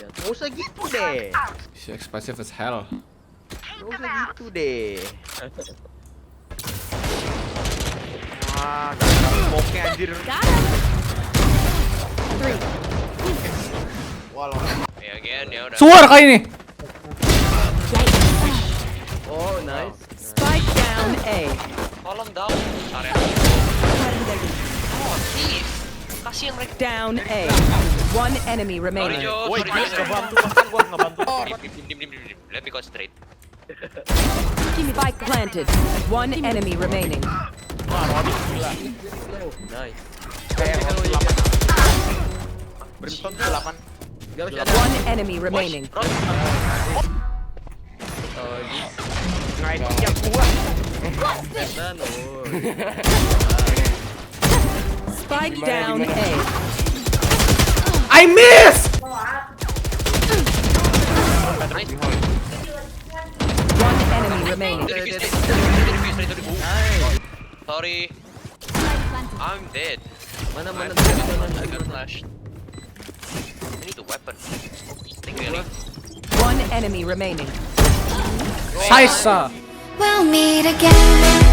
Nggak usah gitu deh. She expensive as hell. Nggak usah gitu deh. Wah, gak smoke-nya anjir. Walau. Ya again ya udah. Suar kali ini. Oh, nice. Spike down A. Tolong down area. Oh, please. Kasihan mereka. Down A. One enemy Sorry remaining. Jo, Woi, sorry gue Jo. ngebantu kan gua ngebantu. Dim. Let me concentrate. Spike planted. One enemy remaining. Wah, Robi gila. Nice. Kayak Robi 8. Brimstone 8. One enemy remaining. Nah, itu yang gua. Spike down A. I miss. One enemy remaining. Sorry. I'm dead. Mana I got flashed. I need a weapon. Think really. One enemy remaining. Scheiße. We'll meet again.